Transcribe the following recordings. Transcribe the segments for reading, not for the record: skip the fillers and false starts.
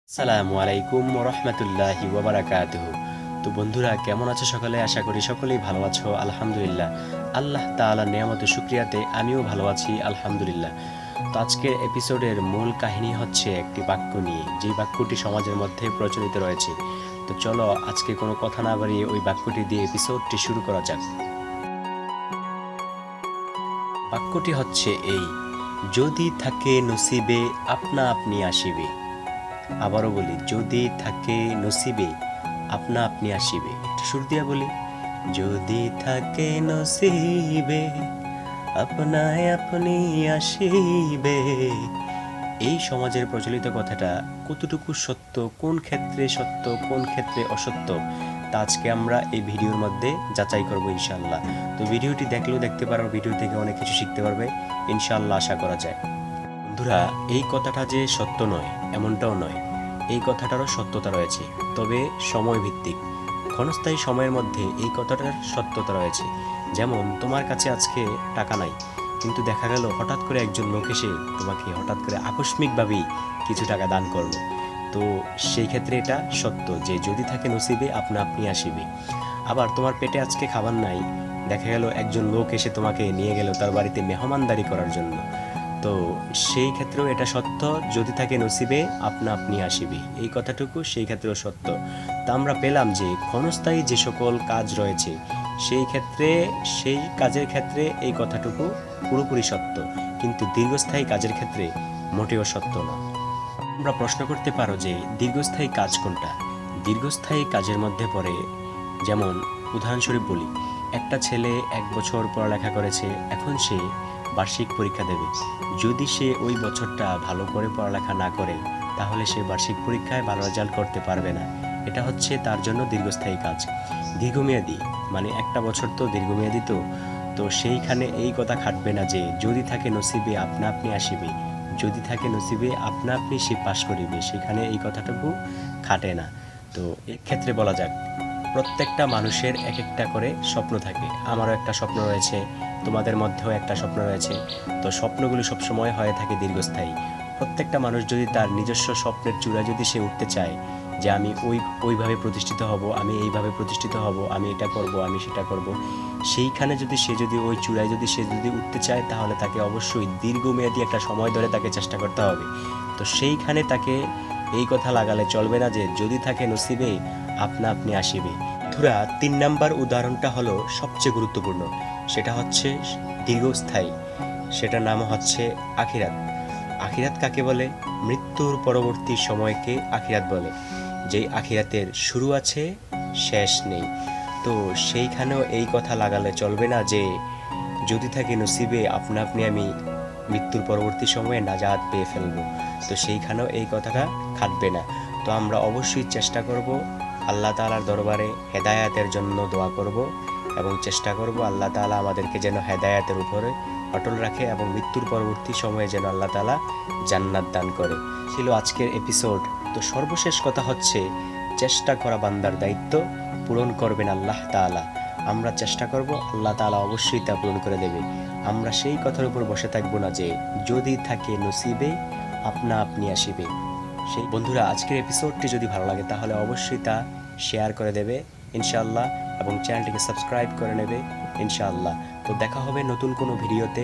আসসালামু আলাইকুম ওয়া রাহমাতুল্লাহি ওয়া বারাকাতুহু। তো বন্ধুরা কেমন আছো সকলে? আশা করি সকলেই ভালো আছো। আলহামদুলিল্লাহ। আল্লাহ তাআলার নিয়ামতের শুকরিয়াতে আমিও ভালো আছি আলহামদুলিল্লাহ। তো আজকের এপিসোডের মূল কাহিনী হচ্ছে একটি বাক্য নিয়ে, যেই বাক্যটি সমাজের মধ্যে প্রচলিত রয়েছে। তো চলো আজকে কোনো কথা না বাড়িয়ে ওই বাক্যটি দিয়ে এপিসোডটি শুরু করা যাক। বাক্যটি হচ্ছে এই: যদি থাকে নসিবে আপনা আপনি আসিবে। আবারও বলি, যদি থাকে নসিবে আপনা আপনি আসিবে। একটু সুর দিয়া বলি, যদি থাকে নসিবে আপনায় আপনি আসিবে। এই সমাজের প্রচলিত কথাটা কতটুকু সত্য, কোন ক্ষেত্রে সত্য, কোন ক্ষেত্রে অসত্য, তা আজকে আমরা এই ভিডিওর মধ্যে যাচাই করব ইনশাআল্লাহ। তো ভিডিওটি দেখলেও দেখতে পারো, ভিডিও থেকে অনেক কিছু শিখতে পারবে ইনশাআল্লাহ, আশা করা যায়। বন্ধুরা, এই কথাটা যে সত্য নয় এমনটাও নয়, এই কথাটারও সত্যতা রয়েছে, তবে সময় ভিত্তিক। ক্ষণস্থায়ী সময়ের মধ্যে এই কথাটার সত্যতা রয়েছে। যেমন তোমার কাছে আজকে টাকা নাই, কিন্তু দেখা গেল হঠাৎ করে একজন লোক এসে তোমাকে হঠাৎ করে আকস্মিকভাবেই কিছু টাকা দান করলো। তো সেই ক্ষেত্রে এটা সত্য যে যদি থাকে নসিবে আপনা আপনি আসিবে। আবার তোমার পেটে আজকে খাবার নাই, দেখা গেল একজন লোক এসে তোমাকে নিয়ে গেল তার বাড়িতে মেহমানদারি করার জন্য। তো সেই ক্ষেত্রেও এটা সত্য, যদি থাকে নসিবে আপনা আপনি আসিবে, এই কথাটুকু সেই ক্ষেত্রেও সত্য। তা আমরা পেলাম যে ক্ষণস্থায়ী যে সকল কাজ রয়েছে সেই ক্ষেত্রে, সেই কাজের ক্ষেত্রে এই কথাটুকু পুরোপুরি সত্য, কিন্তু দীর্ঘস্থায়ী কাজের ক্ষেত্রে মোটেও সত্য না। আমরা প্রশ্ন করতে পারো যে দীর্ঘস্থায়ী কাজ কোনটা? দীর্ঘস্থায়ী কাজের মধ্যে পড়ে, যেমন উদাহরণস্বরূপ বলি, একটা ছেলে 1 বছর পড়ালেখা করেছে, এখন সে বার্ষিক পরীক্ষা দেবে। যদি সে ওই বছরটা ভালো করে পড়ালেখা না করে, তাহলে সে বার্ষিক পরীক্ষায় ভালো রেজাল্ট করতে পারবে না। এটা হচ্ছে তার জন্য দীর্ঘস্থায়ী কাজ। দীর্ঘমেয়াদী মানে একটা বছর তো দীর্ঘমেয়াদী, তো তো সেইখানে এই কথা খাটবে না যে যদি থাকে নসিবে আপনা আপনি আসিবে, যদি থাকে নসিবে আপনা আপনি সে পাশ করিবে, সেখানে এই কথাটুকু খাটে না। তো এক্ষেত্রে বলা যাক, প্রত্যেকটা মানুষের এক একটা করে স্বপ্ন থাকে। আমারও একটা স্বপ্ন রয়েছে, তোমাদের মধ্যেও একটা স্বপ্ন রয়েছে। তো স্বপ্নগুলো সবসময় হয়ে থাকে দীর্ঘস্থায়ী। প্রত্যেকটা মানুষ যদি তার নিজস্ব স্বপ্নের চূড়ায় যদি সে উঠতে চায় যে আমি ওইভাবে প্রতিষ্ঠিত হব, আমি এইভাবে প্রতিষ্ঠিত হব, আমি এটা করব, আমি সেটা করব, সেইখানে যদি ওই চূড়ায় সে যদি উঠতে চায়, তাহলে তাকে অবশ্যই দীর্ঘমেয়াদী একটা সময় ধরে তাকে চেষ্টা করতে হবে। তো সেইখানে তাকে এই কথা লাগালে চলবে না যে যদি থাকে নসিবে আপনা আপনি আসিবে। বন্ধুরা, 3 নাম্বার উদাহরণটা হলো সবচেয়ে গুরুত্বপূর্ণ। সেটা হচ্ছে দীর্ঘস্থায়ী, সেটার নাম হচ্ছে আখিরাত। আখিরাত কাকে বলে? মৃত্যুর পরবর্তী সময়কে আখিরাত বলে, যেই আখিরাতের শুরু আছে শেষ নেই। তো সেইখানেও এই কথা লাগালে চলবে না যে যদি থাকে নসিবে আপনা আপনি আমি মৃত্যুর পরবর্তী সময়ে নাজাত পেয়ে ফেলবো। তো সেইখানেও এই কথাটা খাটবে না। তো আমরা অবশ্যই চেষ্টা করব, আল্লাহ তাআলার দরবারে হেদায়াতের জন্য দোয়া করব এবং চেষ্টা করব আল্লাহ তাআলা আমাদেরকে যেন হেদায়াতের উপরে অটল রাখে এবং মৃত্যুর পরবর্তী সময়ে যেন আল্লাহ তাআলা জান্নাত দান করে। ছিল আজকের এপিসোড। তো সর্বশেষ কথা হচ্ছে, চেষ্টা করা বান্দার দায়িত্ব, পূরণ করবেন আল্লাহ তাআলা। আমরা চেষ্টা করব, আল্লাহ তাআলা অবশ্যই তা পূরণ করে দেবে। আমরা সেই কথার উপর বসে থাকবো না যে যদি থাকে নসিবে আপনা আপনি আসিবে। সেই বন্ধুরা, আজকের এপিসোডটি যদি ভালো লাগে তাহলে অবশ্যই তা শেয়ার করে দেবে ইনশাআল্লাহ, এবং চ্যানেলটিকে সাবস্ক্রাইব করে নেবে ইনশাআল্লাহ। তো দেখা হবে নতুন কোনো ভিডিওতে।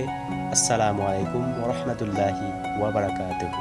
আসসালামু আলাইকুম ওয়া রাহমাতুল্লাহি ওয়া বারাকাতুহু।